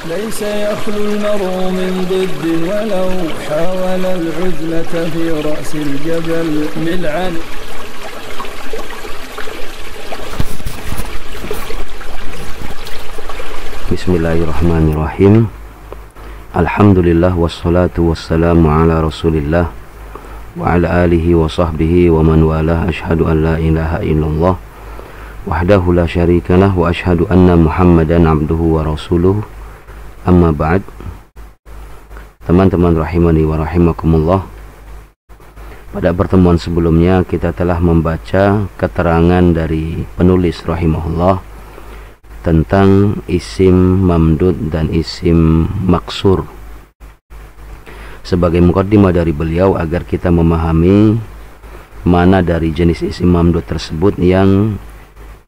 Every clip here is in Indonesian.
ليس يخلو المرء من ضد ولو حاول العزلة في رأس الجبل ملعا. Bismillahirrahmanirrahim. Alhamdulillah wassalatu wassalamu ala Rasulillah wa ala alihi wa sahbihi wa man walah. Asyhadu an la ilaha illallah wahdahu la syarikalah wa asyhadu anna Muhammadan abduhu wa rasuluh. Amma ba'd. Teman-teman rahimani wa rahimakumullah, pada pertemuan sebelumnya kita telah membaca keterangan dari penulis rahimahullah tentang isim mamdud dan isim maksur sebagai mukaddimah dari beliau agar kita memahami mana dari jenis isim mamdud tersebut yang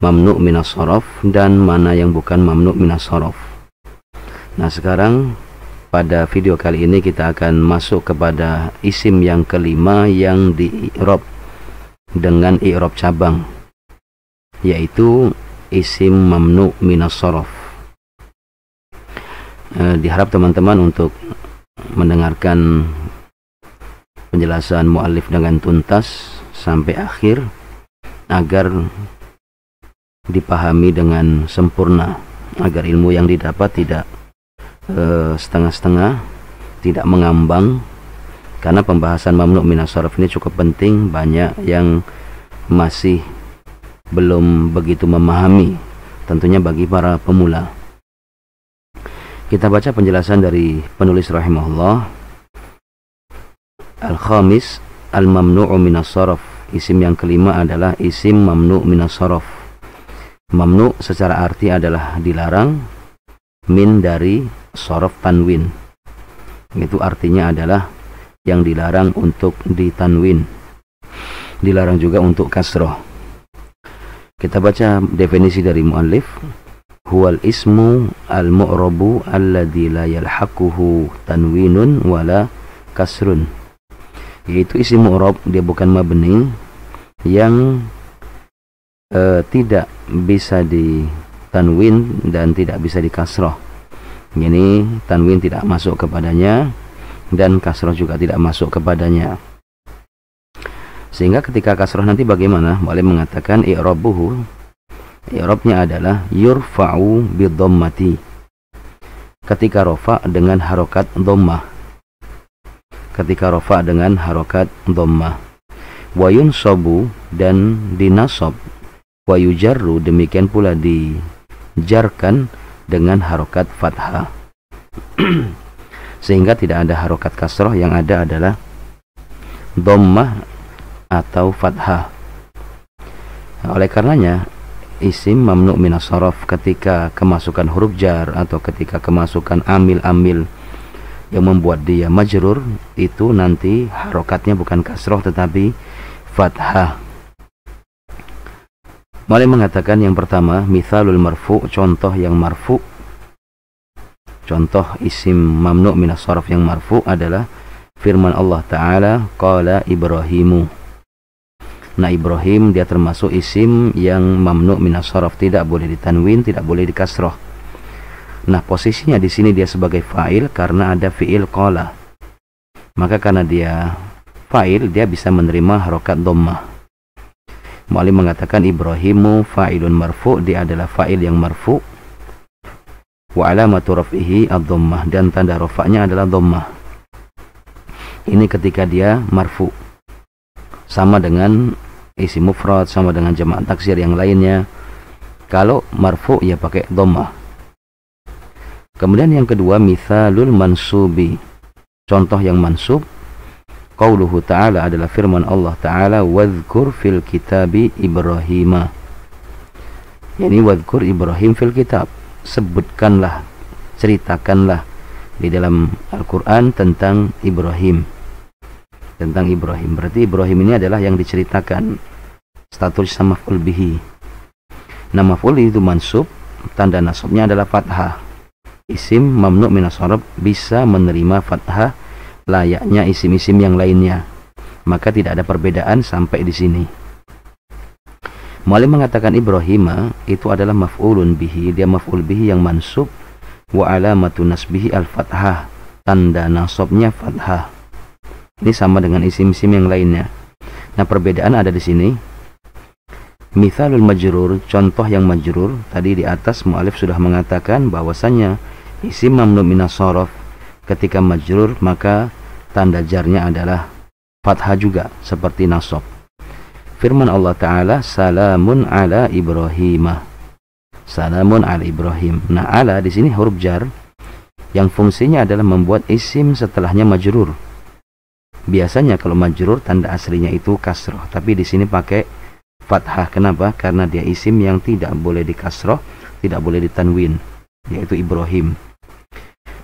mamnu' minas shorof dan mana yang bukan mamnu' minas shorof. Nah, sekarang pada video kali ini kita akan masuk kepada isim yang kelima yang di-i'rab dengan i'rab cabang, yaitu isim mamnu' minas shorof. Diharap teman-teman untuk mendengarkan penjelasan muallif dengan tuntas sampai akhir agar dipahami dengan sempurna, agar ilmu yang didapat tidak setengah-setengah, tidak mengambang, karena pembahasan mamnu' minas shorof ini cukup penting. Banyak yang masih belum begitu memahami, tentunya bagi para pemula. Kita baca penjelasan dari penulis rahimahullah. Al-khamis al-mamnu'u minas shorof. Isim yang kelima adalah isim mamnu' minas shorof. Mamnu' secara arti adalah dilarang, min dari shorof tanwin, itu artinya adalah yang dilarang untuk ditanwin, dilarang juga untuk kasroh. Kita baca definisi dari muallif. Huwal ismu al-mu'rabu alladzi la yalhaquhu tanwinun wala kasrun. Yaitu isim mu'rab, dia bukan mabni, yang tidak bisa ditanwin dan tidak bisa dikasroh. Ini tanwin tidak masuk kepadanya dan kasroh juga tidak masuk kepadanya. Sehingga ketika kasroh nanti bagaimana? Boleh mengatakan i'rabuhu, i'rabnya adalah yurfa'u bidhammati, ketika rafa dengan harokat dhammah, ketika rafa dengan harokat dhammah, wa yunsabu dan dinasab, wa yujarru demikian pula dijarkan dengan harokat fathah. Sehingga tidak ada harokat kasroh, yang ada adalah dhammah atau fathah. Oleh karenanya isim mamnu' minas shorof ketika kemasukan huruf jar atau ketika kemasukan amil-amil yang membuat dia majrur, itu nanti harokatnya bukan kasroh tetapi fathah. Mulai mengatakan yang pertama, mithalul marfu', contoh yang marfu'. Contoh isim mamnu' minas shorof yang marfu' adalah firman Allah Ta'ala, qala Ibrahimu. Nah, Ibrahim dia termasuk isim yang mamnu' minas shorof, tidak boleh ditanwin, tidak boleh dikasroh. Nah, posisinya di sini dia sebagai fa'il karena ada fi'il qala. Maka karena dia fa'il, dia bisa menerima harokat dhammah. Mu'allim mengatakan Ibrahimu fa'ilun marfu', dia adalah fa'il yang marfu'. Wa alamatu raf'ihi ad-dhammah, dan tanda rafa'nya adalah dhammah. Ini ketika dia marfu'. Sama dengan isim mufrad, sama dengan jamak taksir yang lainnya. Kalau marfu' ya pakai dhammah. Kemudian yang kedua, mithalul mansubi, contoh yang mansub. Qauluhu ta'ala adalah firman Allah Ta'ala, wadhkur fil kitabi Ibrahima. Yani wadhkur Ibrahim fil kitab, sebutkanlah, ceritakanlah di dalam Al-Quran tentang Ibrahim. Tentang Ibrahim, berarti Ibrahim ini adalah yang diceritakan, status sama maf'ul bihi. Nah, maf'ul itu mansub, tanda nasabnya adalah fathah. Isim mamnu' minas shorof bisa menerima fathah layaknya isim-isim yang lainnya, maka tidak ada perbedaan sampai di sini. Mu'allim mengatakan Ibrahima itu adalah maf'ulun bihi, dia maf'ul bihi yang mansub wa alamatu nasbihi al-fathah, tanda nasabnya fathah. Ini sama dengan isim-isim yang lainnya. Nah, perbedaan ada di sini. Mithalul majrur, contoh yang majrur, tadi di atas mu'alif sudah mengatakan bahwasanya isim mamnu minas shoraf ketika majrur maka tanda jarnya adalah fathah juga seperti nasab. Firman Allah Ta'ala, salamun ala Ibrahim. Salamun ala Ibrahim. Nah, ala di sini huruf jar yang fungsinya adalah membuat isim setelahnya majrur. Biasanya kalau majrur tanda aslinya itu kasroh, tapi di sini pakai fathah. Kenapa? Karena dia isim yang tidak boleh dikasroh, tidak boleh ditanwin, yaitu Ibrahim.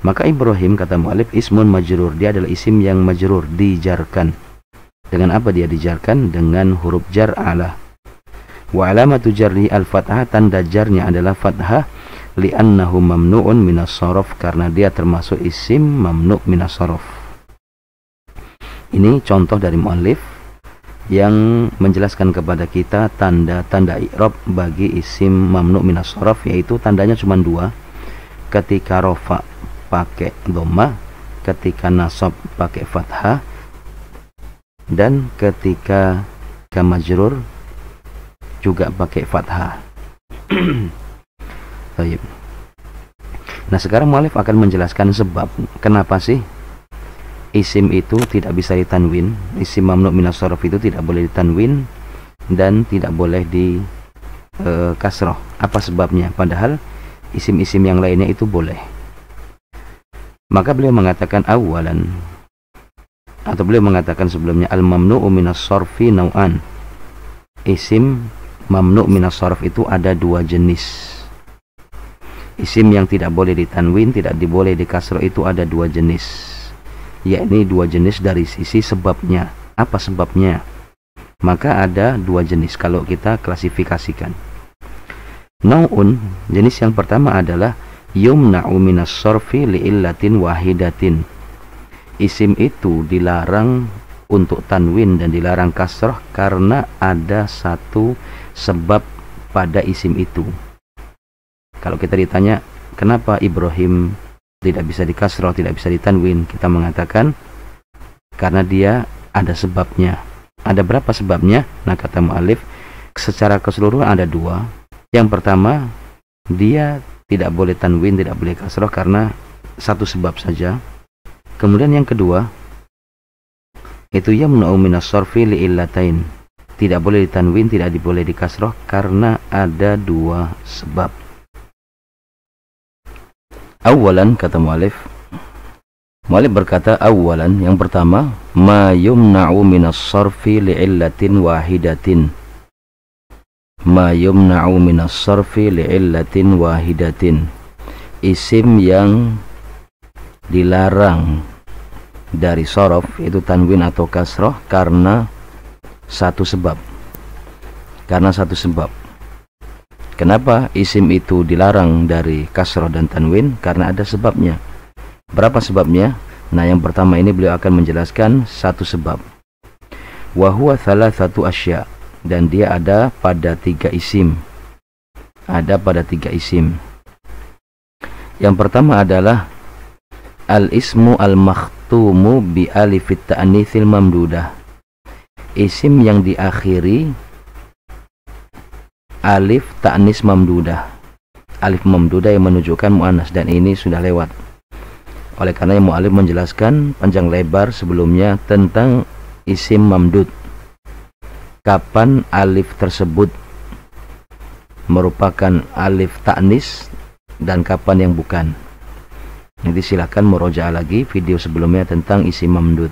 Maka Ibrahim, kata mu'alif, ismun majrur, dia adalah isim yang majrur, dijarkan. Dengan apa dia dijarkan? Dengan huruf jar ala. Wa alamatu jarri al-fathah, tanda jarnya adalah fathah, li'annahu mamnu'un minas shoraf, karena dia termasuk isim mamnu' minas shoraf. Ini contoh dari mu'allif yang menjelaskan kepada kita tanda-tanda i'rab bagi isim mamnu' minas shoraf, yaitu tandanya cuma dua. Ketika rofa pakai dhamma, ketika nasab pakai fathah, dan ketika majrur juga pakai fathah. Nah, sekarang mu'allif akan menjelaskan sebab kenapa sih isim itu tidak bisa ditanwin. Isim mamnu' minas shoraf itu tidak boleh ditanwin dan tidak boleh di kasroh. Apa sebabnya? Padahal isim-isim yang lainnya itu boleh. Maka beliau mengatakan awalan, atau beliau mengatakan sebelumnya, al mamnu'u minas shorfi nau'an. Isim mamnu' minas shoraf itu ada dua jenis. Isim yang tidak boleh ditanwin, tidak boleh dikasroh itu ada dua jenis, yakni dua jenis dari sisi sebabnya. Apa sebabnya? Maka ada dua jenis kalau kita klasifikasikan. Nau'un, jenis yang pertama adalah yumna'u minas shorfi li'illatin wahidatin. Isim itu dilarang untuk tanwin dan dilarang kasroh karena ada satu sebab pada isim itu. Kalau kita ditanya kenapa Ibrahim tidak bisa dikasroh, tidak bisa ditanwin, kita mengatakan karena dia ada sebabnya. Ada berapa sebabnya? Nah, kata mu'alif, secara keseluruhan ada dua. Yang pertama, dia tidak boleh tanwin, tidak boleh kasroh karena satu sebab saja. Kemudian yang kedua, itu yamna'u minas shorfi li'illatain. Tidak boleh ditanwin, tidak boleh dikasroh karena ada dua sebab. Awalan, kata mu'alif berkata awalan, yang pertama, ma yumna'u minas shorfi li'illatin wahidatin. Ma yumna'u minas shorfi li'illatin wahidatin. Isim yang dilarang dari shorof, itu tanwin atau kasroh, karena satu sebab. Karena satu sebab. Kenapa isim itu dilarang dari kasroh dan tanwin? Karena ada sebabnya. Berapa sebabnya? Nah, yang pertama ini beliau akan menjelaskan satu sebab. Wa huwa thalathatu asya, dan dia ada pada tiga isim. Ada pada tiga isim. Yang pertama adalah al-ismu al-makhtumu bi alifit ta'nitsil mamdudah. Isim yang diakhiri alif ta'nis mamdudah. Alif mamdudah yang menunjukkan mu'annas, dan ini sudah lewat. Oleh karena yang mu'alif menjelaskan panjang lebar sebelumnya tentang isim mamdud. Kapan alif tersebut merupakan alif ta'nis dan kapan yang bukan. Nanti silakan murojaah lagi video sebelumnya tentang isim mamdud.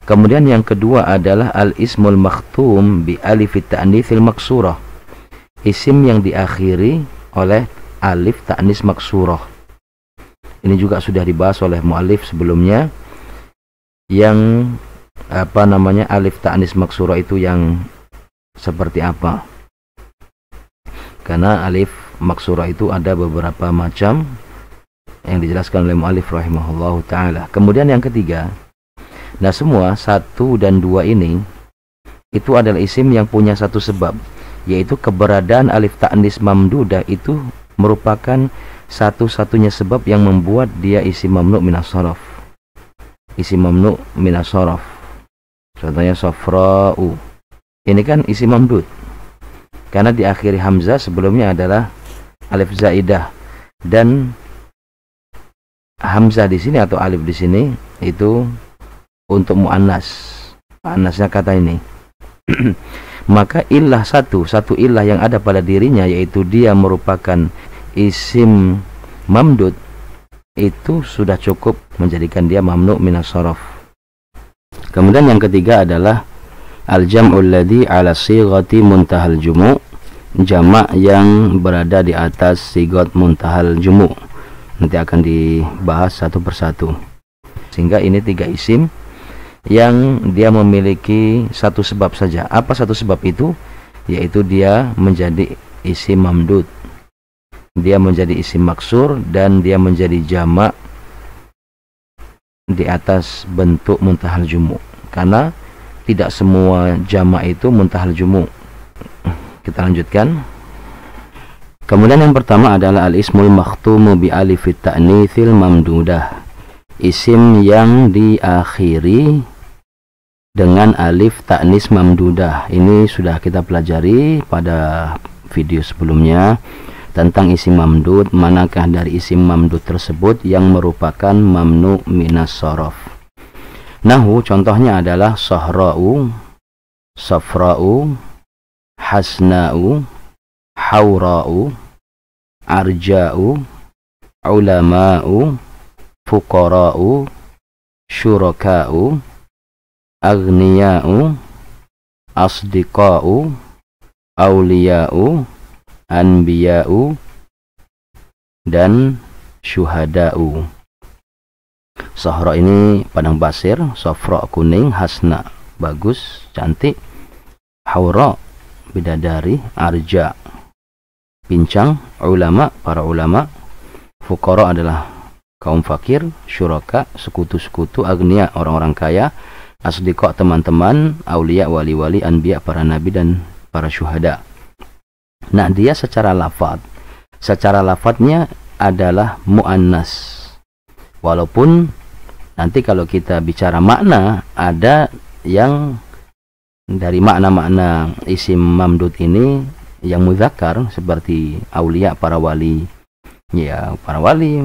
Kemudian yang kedua adalah al-ismul makhtum bi alifit ta'nitsil maksurah. Isim yang diakhiri oleh alif ta'nis maksurah. Ini juga sudah dibahas oleh mu'alif sebelumnya. Yang alif ta'nis maksurah itu yang seperti apa? Karena alif maksurah itu ada beberapa macam yang dijelaskan oleh mu'alif rahimahullahu ta'ala. Kemudian yang ketiga, nah semua 1 dan 2 ini itu adalah isim yang punya satu sebab, yaitu keberadaan alif ta'nis mamdudah itu merupakan satu-satunya sebab yang membuat dia isim mamnu' minas sharaf. Isim mamnu' minas sharaf. Contohnya safra'u. Ini kan isim mamdud. Karena diakhiri hamzah, sebelumnya adalah alif zaidah, dan hamzah di sini atau alif di sini itu untuk muannas. Muannasnya kata ini. Maka illah satu illah yang ada pada dirinya, yaitu dia merupakan isim mamdud, itu sudah cukup menjadikan dia mamnu' minas sharaf. Kemudian yang ketiga adalah al-jam'ul ladzi 'ala sighati muntahal jumu', jamak yang berada di atas sigot muntahal jumu'. Nanti akan dibahas satu persatu. Sehingga ini 3 isim yang dia memiliki satu sebab saja. Apa satu sebab itu? Yaitu dia menjadi isim mamdud, dia menjadi isim maksur, dan dia menjadi jamak di atas bentuk muntahal jumu'. Karena tidak semua jamak itu muntahal jumu'. Kita lanjutkan. Kemudian yang pertama adalah al-ismul makhtumu bi alifit ta'nitsil mamdudah, isim yang diakhiri dengan alif ta'nis mamdudah. Ini sudah kita pelajari pada video sebelumnya tentang isim mamdud, manakah dari isim mamdud tersebut yang merupakan mamnu' minas sharaf. Nahu contohnya adalah sahra'u, safra'u, hasna'u, haura'u, arja'u, ulama'u, fuqara'u, syuraka'u, aghniya'u, asdiqa'u, auliya'u, anbiya'u, dan syuhada'u. Sahra ini padang pasir, safra kuning, hasna bagus, cantik, haura bidadari, arja pincang, ulama para ulama, fuqara adalah kaum fakir, syuraka sekutu-sekutu, agniya orang-orang kaya, asdiqa teman-teman, aulia wali-wali, anbiya para nabi dan para syuhada. Nah, dia secara lafadznya adalah muannas. Walaupun nanti kalau kita bicara makna, ada yang dari makna-makna isim mamdud ini yang mudzakkar, seperti aulia para wali. Ya, para wali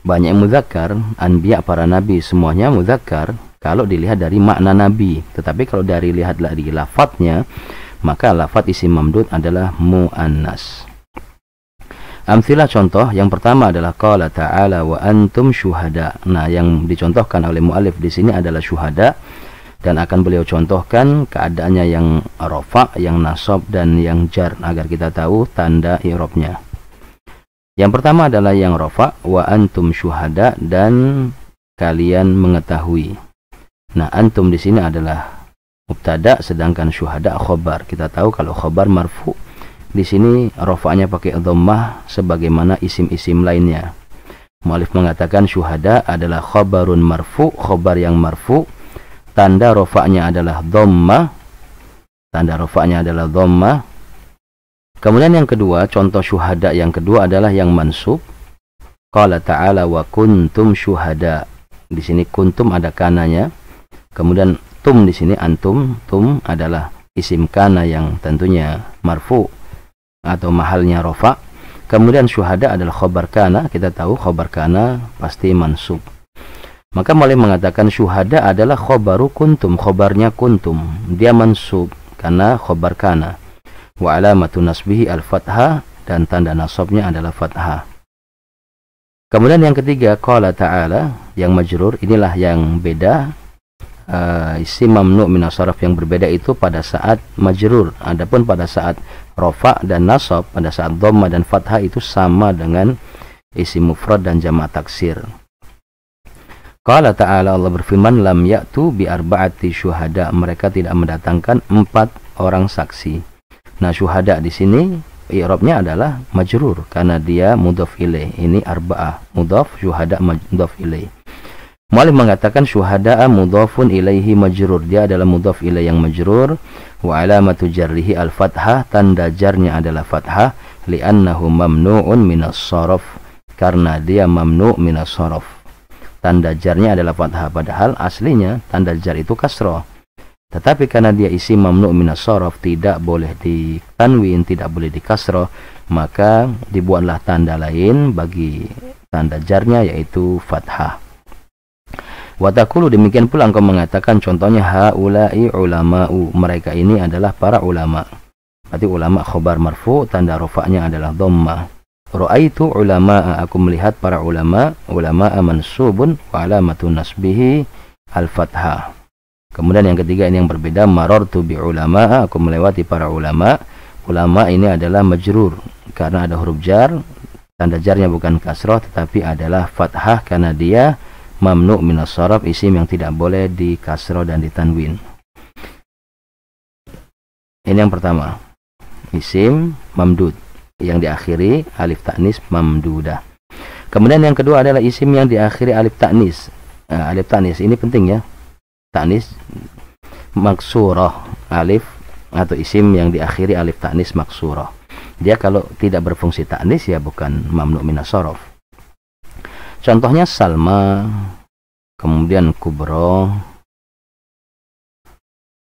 banyak yang mudzakkar, anbiya para nabi semuanya mudzakkar kalau dilihat dari makna nabi. Tetapi kalau lihat dari lafadznya, maka lafadz isim mamdud adalah muannas. Amtsilah contoh, yang pertama adalah qala ta'ala wa antum syuhada. Nah, yang dicontohkan oleh muallif di sini adalah syuhada, dan akan beliau contohkan keadaannya yang rafa, yang nasab, dan yang jar agar kita tahu tanda i'rabnya. Yang pertama adalah yang rafa, wa antum syuhada, dan kalian mengetahui. Nah, antum di sini adalah mubtada, sedangkan syuhada khobar. Kita tahu kalau khobar marfu, di sini rafa'nya pakai dhammah sebagaimana isim-isim lainnya. Mu'allif mengatakan syuhada adalah khabarun marfu, khobar yang marfu, tanda rafa'nya adalah dhammah, tanda rafa'nya adalah dhammah. Kemudian yang kedua, contoh syuhada yang kedua adalah yang mansub. Qala ta'ala wa kuntum syuhada. Di sini kuntum ada kananya. Kemudian tum di sini antum, tum adalah isim kana yang tentunya marfu atau mahalnya rafa. Kemudian syuhada adalah khobar kana. Kita tahu khobar kana pasti mansub. Maka mulai mengatakan syuhada adalah khobaru kuntum, khobarnya kuntum, dia mansub karena khobar kana. Wa alamatu nasbihi al-fathah, dan tanda nasabnya adalah fathah. Kemudian yang ketiga, qala ta'ala yang majrur. Inilah yang beda. Isim mamnu' minas sharaf yang berbeda itu pada saat majrur. Adapun pada saat rafa dan nasab, pada saat dhamma dan fathah, itu sama dengan isim mufrad dan jamak taksir. Qala ta'ala, Allah berfirman, lam ya'tu bi arba'ati syuhada, mereka tidak mendatangkan 4 orang saksi. Nah, syuhada di sini i'rabnya adalah majrur karena dia mudhaf ilaih. Ini arba'ah mudhaf, syuhada mudhaf ilaih. Mu'allif mengatakan syuhada'a mudhafun ilaihi majrur, dia adalah mudhaf ilaih yang majrur. Wa alamatu jarrihi al-fathah, tanda jarnya adalah fathah, li'annahu mamnu'un minas sharaf, karena dia mamnu minas shorof. Tanda jarnya adalah fathah, padahal aslinya tanda jar itu kasroh. Tetapi karena dia isim mamnu minas shorof, tidak boleh ditanwin, tidak boleh dikasroh, maka dibuatlah tanda lain bagi tanda jarnya, yaitu fathah. Watakulu, demikian pula engkau mengatakan, contohnya haula'i ulama'u, mereka ini adalah para ulama. Berarti ulama khobar marfu, tanda rofa'nya adalah dhammah. Ra'aitu ulama'a, aku melihat para ulama. Ulama'a mansubun wa alamatu nasbihi al-fathah. Kemudian yang ketiga, ini yang berbeda, marartu bi ulama'a, aku melewati para ulama. Ulama ini adalah majrur karena ada huruf jar, tanda jarnya bukan kasroh tetapi adalah fathah karena dia mamnu minas shorof, isim yang tidak boleh di kasroh dan ditanwin. Ini yang pertama, isim mamdud yang diakhiri alif ta'nis mamdudah. Kemudian yang kedua adalah isim yang diakhiri alif ta'nis. Alif ta'nis ini penting ya. Ta'nis maksurah, alif atau isim yang diakhiri alif ta'nis maksurah. Dia kalau tidak berfungsi ta'nis ya bukan mamnu minas shorof. Contohnya Salma, kemudian Kubro,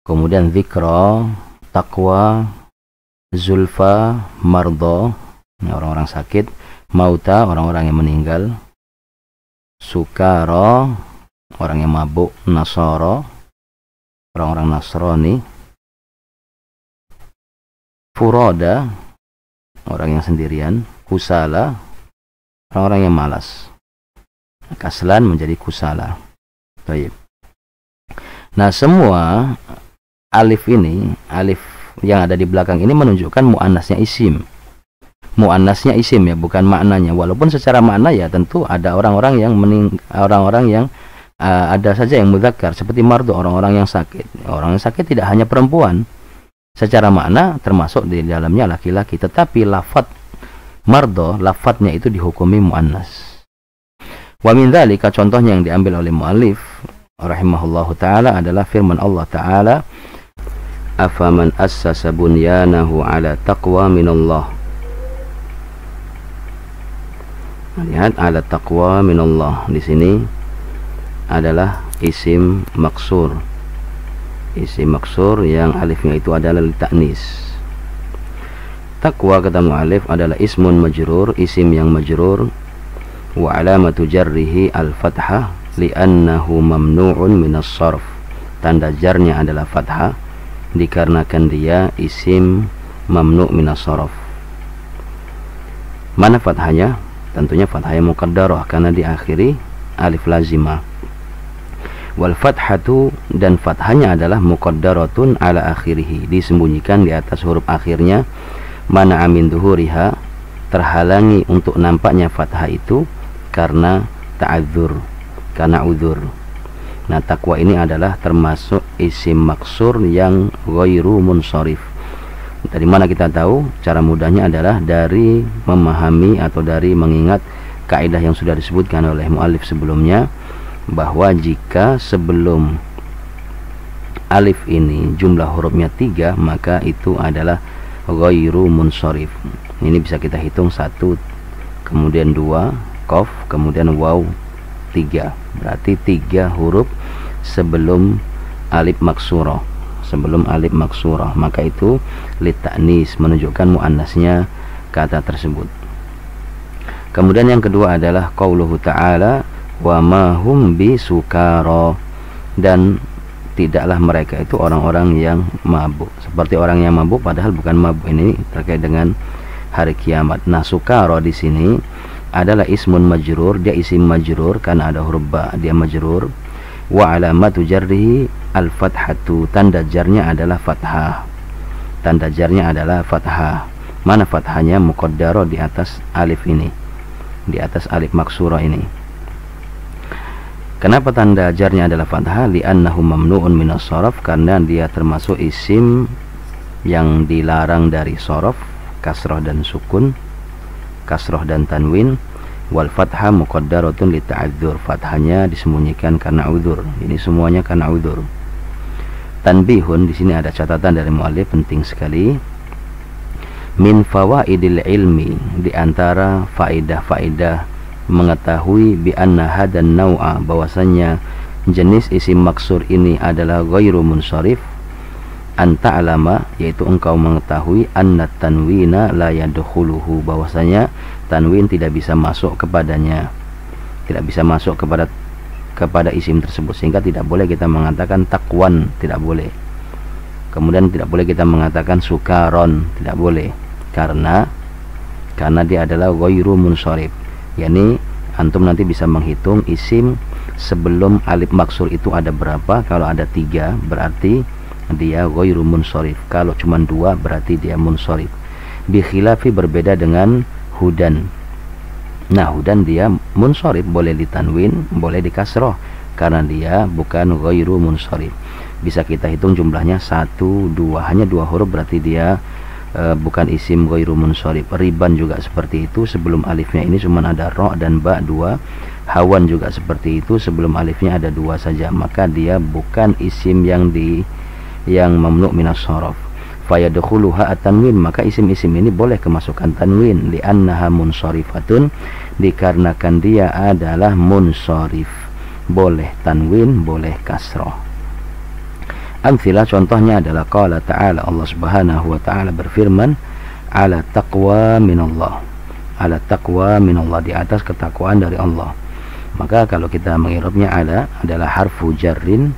kemudian Zikra, Taqwa, Zulfa, Mardo, orang-orang sakit, Mauta, orang-orang yang meninggal, Sukara, orang yang mabuk, Nasara, orang-orang Nasrani, Furoda, orang yang sendirian, Kusala, orang-orang yang malas. Kaslan menjadi kusala. Baik. Nah, semua alif ini, alif yang ada di belakang ini menunjukkan muannasnya isim. Muannasnya isim ya, bukan maknanya. Walaupun secara makna ya tentu ada orang-orang yang ada saja yang mudzakkar seperti mardu, orang-orang yang sakit. Orang yang sakit tidak hanya perempuan. Secara makna termasuk di dalamnya laki-laki, tetapi lafadz mardo, lafadznya itu dihukumi muannas. Wa min dzalika, contohnya yang diambil oleh muallif rahimahullahu taala adalah firman Allah taala, afaman assasa bunyanahu ala taqwa minallah. Lihat, ala taqwa minallah di sini adalah isim maksur. Isim maksur yang alifnya itu adalah ta'nis. Taqwa kata muallif adalah ismun majrur, isim yang majrur. Wa alamatu jarrihi al-fathah li'annahu mamnu'un minas shorf. Tanda jarnya adalah fathah dikarenakan dia isim mamnu' minas shorf. Mana fathahnya? Tentunya fathahnya muqaddarah karena diakhiri alif lazimah. Wal fathatu, dan fathahnya adalah muqaddaratun ala akhirih, disembunyikan di atas huruf akhirnya. Mana amin duhuriha, terhalangi untuk nampaknya fathah itu karena ta'adzur, karena uzur. Nah, taqwa ini adalah termasuk isim maksur yang ghairu munsharif. Dari mana kita tahu? Cara mudahnya adalah dari memahami atau dari mengingat kaidah yang sudah disebutkan oleh muallif sebelumnya, bahwa jika sebelum alif ini jumlah hurufnya 3, maka itu adalah ghairu munsharif. Ini bisa kita hitung 1, kemudian 2, qaf, kemudian waw 3. Berarti 3 huruf sebelum alif maksurah. Sebelum alif maksurah, maka itu lita'nis, menunjukkan muannasnya kata tersebut. Kemudian yang kedua adalah qauluhu ta'ala wa ma hum bisukara, dan tidaklah mereka itu orang-orang yang mabuk. Seperti orang yang mabuk padahal bukan mabuk. Ini terkait dengan hari kiamat. Nah, sukara di sini adalah ismun majrur, dia isim majrur karena ada huruf ba, dia majrur. Wa alamatu jarrihi al-fathatu, tanda jarnya adalah fathah. Tanda jarnya adalah fathah. Mana fathahnya? Muqaddarah di atas alif ini, di atas alif maksurah ini. Kenapa tanda jarnya adalah fathah? Li'annahu mamnu'un minas shorof, karena dia termasuk isim yang dilarang dari shorof, kasroh dan sukun, kasroh dan tanwin. Wal fathah muqaddaratun li ta'adzur, fathahnya disembunyikan karena uzur. Ini semuanya karena uzur. Tanbihun, di sini ada catatan dari muallif penting sekali. Min fawaidil ilmi, di antara faedah-faedah mengetahui bi anna hadan nau'a, bahwasanya jenis isim maksur ini adalah ghairu munsharif, anta alama, yaitu engkau mengetahui anna tanwina la yadkhuluhu, bahwasanya tanwin tidak bisa masuk kepadanya, tidak bisa masuk kepada isim tersebut, sehingga tidak boleh kita mengatakan takwan, tidak boleh. Kemudian tidak boleh kita mengatakan sukaron, tidak boleh, karena dia adalah ghairu munsharif. Yani antum nanti bisa menghitung isim sebelum alif maksur itu ada berapa. Kalau ada 3 berarti dia ghairu munsharif, kalau cuma 2 berarti dia munsharif. Bi khilafi, berbeda dengan hudan. Nah, hudan dia munsharif, boleh ditanwin, boleh dikasroh, karena dia bukan ghairu munsharif. Bisa kita hitung jumlahnya 1, 2, hanya 2 huruf berarti dia bukan isim ghairu munsharif. Riban juga seperti itu, sebelum alifnya ini cuma ada ro dan ba 2. Hawan juga seperti itu, sebelum alifnya ada 2 saja, maka dia bukan isim yang mamnu' minas sharaf. Fayadkhuluha at-tanwin, maka isim-isim ini boleh kemasukan tanwin, li'annaha munsarifatun, dikarenakan dia adalah munsharif, boleh tanwin, boleh kasroh. Amthilah, contohnya adalah qala ta'ala, Allah subhanahu wa ta'ala berfirman, ala taqwa minallah, ala taqwa minallah, di atas ketakwaan dari Allah. Maka kalau kita mengirabnya, ala adalah harfu jarrin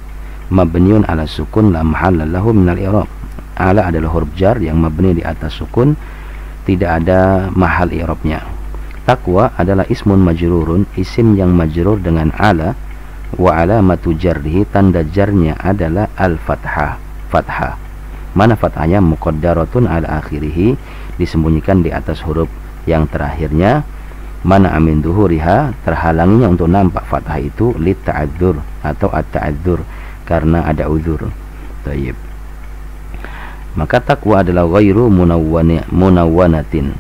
mabniun ala sukun la mahalla lahu minal i'rab. Ala adalah huruf jar yang mabni di atas sukun, tidak ada mahal i'rabnya. Taqwa adalah ismun majrurun, isim yang majrur dengan ala, wa alamatu jarrihi, tanda jarnya adalah al-fathah, fathah. Mana fathahnya? Muqaddaratun ala akhirih, disembunyikan di atas huruf yang terakhirnya. Mana amin duhuriha, terhalanginya untuk nampak fathah itu, lit ta'adzur atau at-ta'adzur, karena ada uzur. Tayyib. Maka takwa adalah ghairu munawwanatin.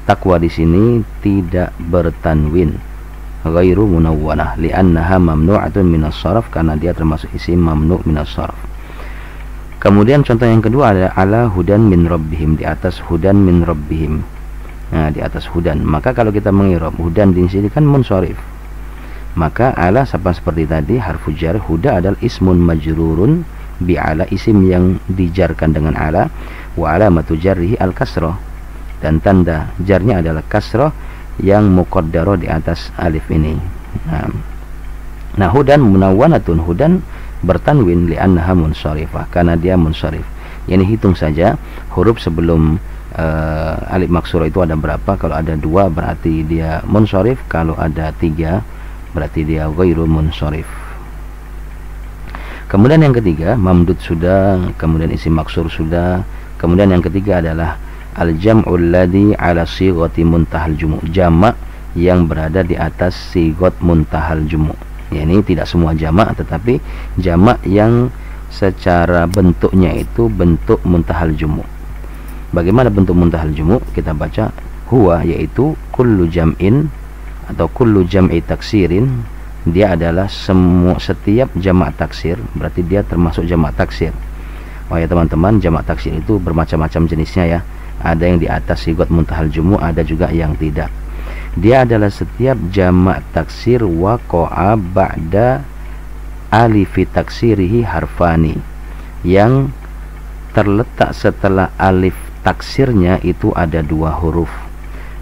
Takwa di sini tidak bertanwin, ghairu munawwanah, li'annaha mamnu'atun minas sharaf, karena dia termasuk isim mamnu' minas sharaf. Kemudian contoh yang kedua adalah ala hudan min rabbihim, di atas hudan min rabbihim. Nah, di atas hudan. Maka kalau kita mengirab hudan di sini kan munsharif, maka ala sama seperti tadi, harfu jar. Huda adalah ismun majrurun bi ala, isim yang dijarkan dengan ala, wa alamatu jarrihi al kasrah, dan tanda jarnya adalah kasrah yang muqaddarah di atas alif ini. Nah, hudan munawwanatun, hudan bertanwin li'annaha munsharifah, karena dia munsharif. Yani hitung saja huruf sebelum alif maksura itu ada berapa. Kalau ada 2 berarti dia munsharif, kalau ada 3 berarti dia ghairu munsharif. Kemudian yang ketiga, mamdud sudah, kemudian isim maksur sudah. Kemudian yang ketiga adalah al-jam'ul ladzi ala sighati muntahal jumu', jamak yang berada di atas sigot muntahal jumu'. Ya, ini tidak semua jamak, tetapi jamak yang secara bentuknya itu bentuk muntahal jumu'. Bagaimana bentuk muntahal jumu'? Kita baca huwa, yaitu kullu jam'in atau kullu jam'i taksirin. Dia adalah setiap jamak taksir, berarti dia termasuk jamak taksir. Oh ya teman-teman, jamak taksir itu bermacam-macam jenisnya ya. Ada yang di atas sigot muntahal jumu', ada juga yang tidak. Dia adalah setiap jamak taksir waqa'a ba'da alifi taksirihi harfani, yang terletak setelah alif taksirnya itu ada 2 huruf,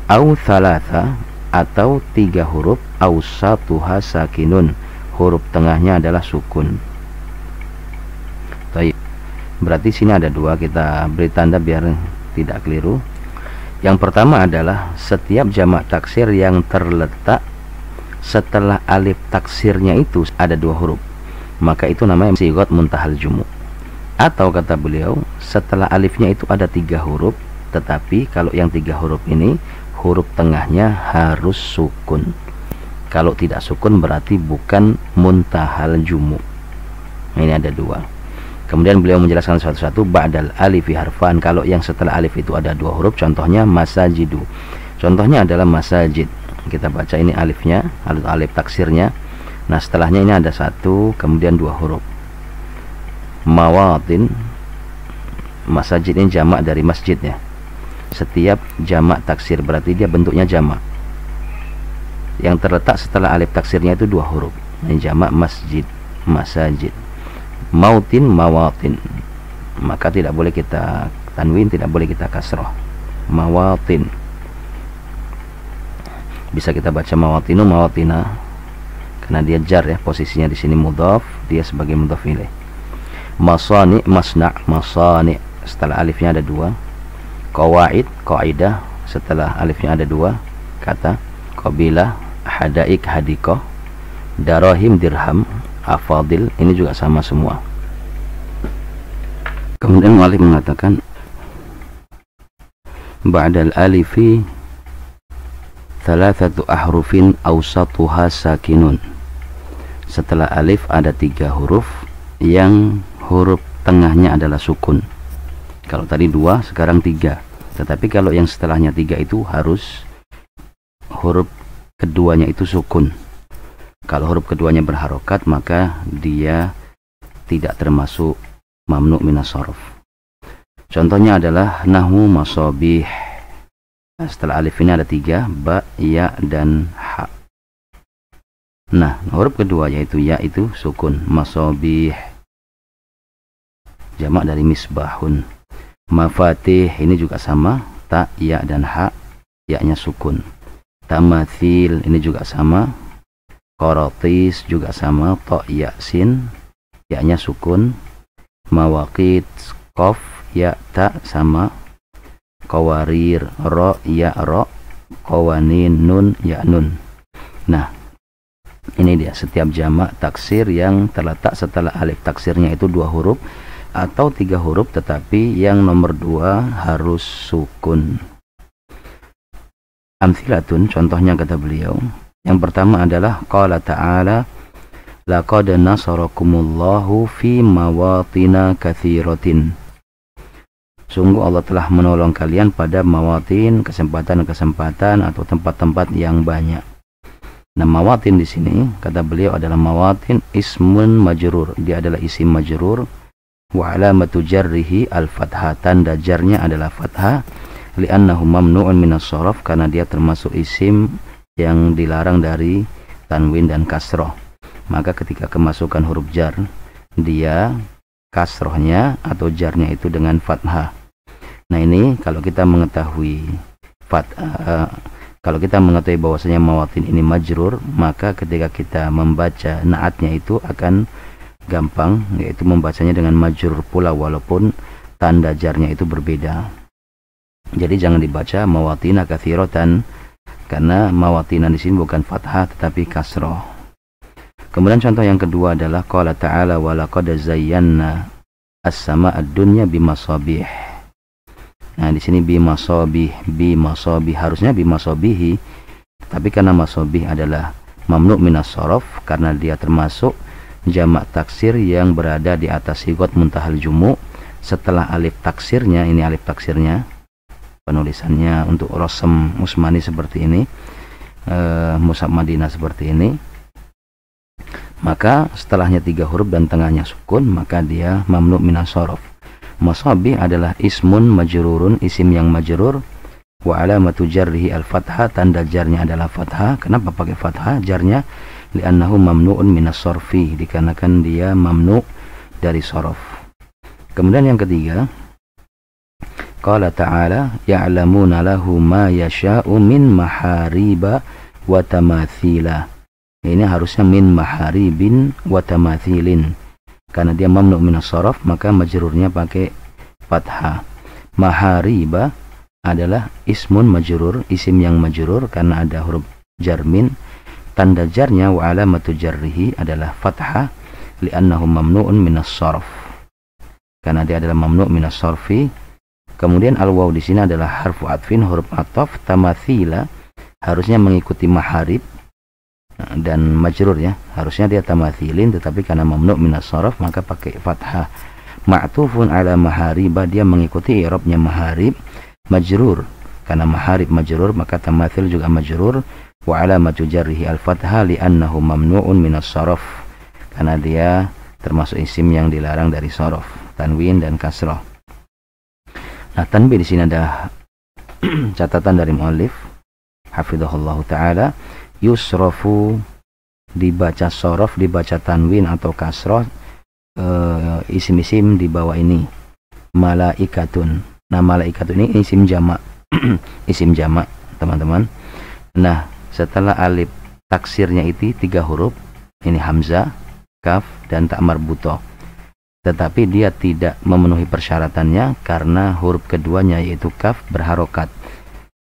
au thalatha, atau 3 huruf, au satuha sakinun, huruf tengahnya adalah sukun. Baik, berarti sini ada 2, kita beri tanda biar tidak keliru. Yang pertama adalah setiap jamak taksir yang terletak setelah alif taksirnya itu ada 2 huruf, maka itu namanya sigot muntahal jumu'. Atau kata beliau, setelah alifnya itu ada 3 huruf, tetapi kalau yang 3 huruf ini huruf tengahnya harus sukun. Kalau tidak sukun berarti bukan muntahal jumu'. Ini ada 2. Kemudian beliau menjelaskan satu-satu. Ba'dal alifi harfan, kalau yang setelah alif itu ada 2 huruf, contohnya masajidu. Contohnya adalah masajid. Kita baca ini alifnya, alif taksirnya. Nah, setelahnya ini ada 1, kemudian 2 huruf. Mawatin, masajid ini jamak dari masjidnya. Setiap jamak taksir berarti dia bentuknya jamak. yang terletak setelah alif taksirnya itu 2 huruf. Jamak masjid, masajid. Mautin, mawatin. Maka tidak boleh kita tanwin, tidak boleh kita kasroh. Mawatin. Bisa kita baca mawatinu, mawatina, karena dia jar ya, posisinya di sini mudhaf, dia sebagai mudhaf ilaih. Masani, masna, masani, setelah alifnya ada 2. Qawaid, qaidah, setelah alifnya ada 2 kata. Qabilah, hadaik, hadikoh. Darahim, dirham. Afadil, ini juga sama semua. Kemudian mu'allif mengatakan ba'dal alifi thalathatu ahrufin awsatuha sakinun. Setelah alif ada 3 huruf yang huruf tengahnya adalah sukun. Kalau tadi 2, sekarang 3. Tetapi kalau yang setelahnya 3 itu harus huruf keduanya itu sukun. Kalau huruf keduanya berharokat, maka dia tidak termasuk mamnu minas shorof. Contohnya adalah nahwu masabih. Nah, setelah alif ini ada 3, ba, ya, dan ha. Nah, huruf kedua yaitu ya itu sukun. Masabih, jamak dari misbahun. Mafatih, ini juga sama, ta, ya, dan ha, ya-nya sukun. Tamathil, ini juga sama. Qaratis juga sama, ta, ya, sin, ya-nya sukun. Mawaqit, qaf, ya, ta, sama. Qawarir, ro, ya, ro. Qawanin, nun, ya, nun. Nah, ini dia setiap jamak taksir yang terletak setelah alif taksirnya itu 2 huruf atau 3 huruf, tetapi yang nomor 2 harus sukun. Amthilatun, contohnya kata beliau. Yang pertama adalah qala ta'ala laqad nasarakumullahu fi mawatina katsiratin. Sungguh Allah telah menolong kalian pada mawatin, kesempatan-kesempatan atau tempat-tempat yang banyak. Nah, mawatin di sini kata beliau adalah mawatin ismun majrur. Dia adalah isim majrur. Wa alamatu jarrihi al-fathah, tanda jarnya adalah fathah. Li'annahu mamnu'un minas shorof, karena dia termasuk isim yang dilarang dari tanwin dan kasroh. Maka ketika kemasukan huruf jar, dia kasrohnya atau jarnya itu dengan fathah. Nah, ini kalau kita mengetahui kalau kita mengetahui bahwasanya mawatin ini majrur, maka ketika kita membaca naatnya itu akan gampang, yaitu membacanya dengan majrur pula walaupun tanda jarnya itu berbeda. Jadi jangan dibaca mawatina katsiratan, karena mawatina di sini bukan fathah tetapi kasroh. Kemudian contoh yang kedua adalah qala ta'ala wa laqad zayyana as-samaa'a ad-dunya bimasabih. Nah, di sini bimasabih, harusnya bimasabihi, tapi karena masabih adalah mamnu minas shorof karena dia termasuk jamak taksir yang berada di atas sigot muntahal jumu. Setelah alif taksirnya, ini alif taksirnya, penulisannya untuk Rosem Usmani seperti ini, Mushaf Madinah seperti ini, maka setelahnya 3 huruf dan tengahnya sukun, maka dia mamnu minas shorof. Masabih adalah ismun majrurun, isim yang majrur. Wa alamatu jarrihi al-fathah, tanda jarnya adalah fathah. Kenapa pakai fathah jarnya? Li'annahu mamnu'un minas sorfi, dikarenakan dia mamnu dari sorof. Kemudian yang ketiga, qala ta'ala ya'lamuna lahu ma yasha'u min mahariba wa tamathila. Ini harusnya min maharibin wa tamathilin, karena dia mamnu minas shorof, maka majrurnya pakai fathah. Mahariba adalah ismun majrur, isim yang majrur karena ada huruf jarmin. Tanda jarnya wa alamatu jarrihi adalah fathah, li'annahu mamnu'un minas shorof, karena dia adalah mamnu minas shorfi. Kemudian al-waw di sini adalah harfu atfin, huruf ataf. Tamathila harusnya mengikuti maharib dan majrur ya, harusnya dia tamathilin, tetapi karena mamnu minas shorof maka pakai fathah. Ma'tufun ala mahariba, dia mengikuti i'rabnya maharib, majrur karena maharib majrur maka tamathil juga majrur. Wa alamatu jarrihi al-fathah li'annahu mamnu'un minas shorof, karena dia termasuk isim yang dilarang dari shorof, tanwin dan kasroh. Nah, tanbih di sini ada catatan dari muallif hafizahullah taala. yusrofu dibaca sorof, dibaca tanwin atau kasroh, isim-isim di bawah ini malaikatun. Nah, malaikatun ini isim jamak. Isim jamak, teman-teman. Nah, setelah alif taksirnya itu 3 huruf, ini hamzah, kaf, dan tak marbutoh. Tetapi dia tidak memenuhi persyaratannya karena huruf keduanya yaitu kaf berharokat,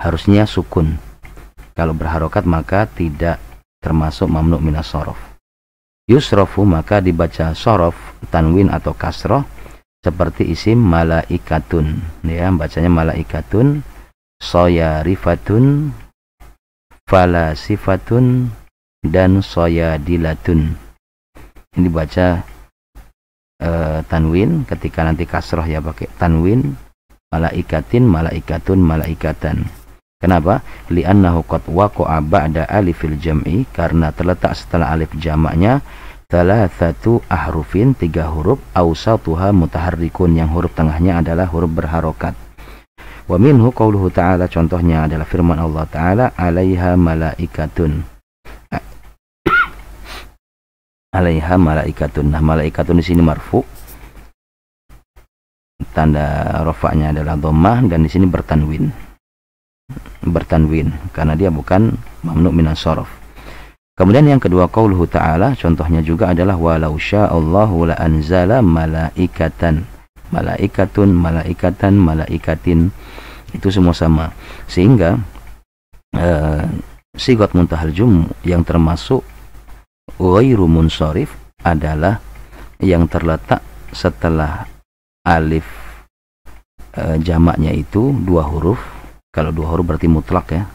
harusnya sukun. Kalau berharokat maka tidak termasuk mamnu minas sorof. Yusrofu maka dibaca sorof, tanwin atau kasroh seperti isim malaikatun, ya, bacanya malaikatun, soyarifatun, falasifatun, dan soyadilatun. Ini baca tanwin, ketika nanti kasroh ya pakai tanwin, malaikatin, malaikatun, malaikatan. Kenapa? Li'annahu qad waqa'a ba'da alifil jam'i, karena terletak setelah alif jamaknya thalathatu ahrufin, 3 huruf, awsatuha mutaharrikun, yang huruf tengahnya adalah huruf berharokat. Wa minhu qauluhu ta'ala, contohnya adalah firman Allah Ta'ala, alaiha malaikatun. Alaiha malaikatun. Nah, malaikatun di sini marfu, tanda rafa'nya adalah dhammah, dan di sini bertanwin karena dia bukan mamnu minas sorof. Kemudian yang kedua qauluhu ta'ala, contohnya juga adalah walau sya'allahu la anzala malaikatan, malaikatun, malaikatan, malaikatin, itu semua sama. Sehingga sigat muntahal jum yang termasuk ghairu munsharif adalah yang terletak setelah alif jamaknya itu 2 huruf. Kalau 2 huruf berarti mutlak ya,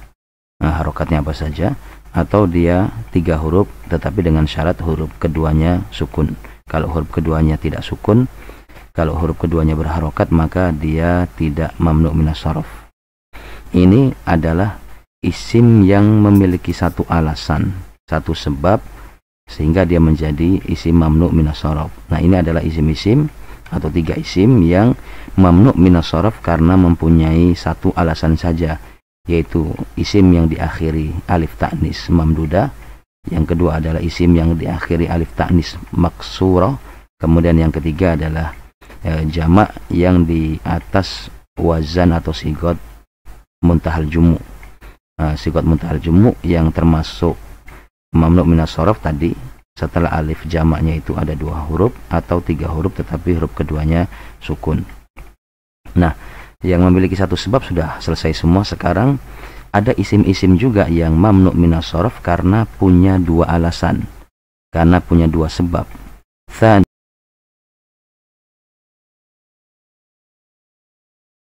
nah, harokatnya apa saja, atau dia 3 huruf tetapi dengan syarat huruf keduanya sukun. Kalau huruf keduanya tidak sukun, kalau huruf keduanya berharokat, maka dia tidak mamnu minas sorof. Ini adalah isim yang memiliki satu alasan, satu sebab, sehingga dia menjadi isim mamnu minas sorof. Nah, ini adalah isim-isim atau 3 isim yang mamnu minas sorof karena mempunyai satu alasan saja, yaitu isim yang diakhiri alif ta'nis mamdudah, yang kedua adalah isim yang diakhiri alif ta'nis maksurah, kemudian yang ketiga adalah jamak yang di atas wazan atau sigot muntahal jumu. Sigot muntahal jumu yang termasuk mamnu minas sorof tadi, setelah alif jamaknya itu ada 2 huruf atau 3 huruf tetapi huruf keduanya sukun. Nah, yang memiliki satu sebab sudah selesai semua. Sekarang ada isim-isim juga yang mamnu minas sorof karena punya 2 alasan, karena punya 2 sebab.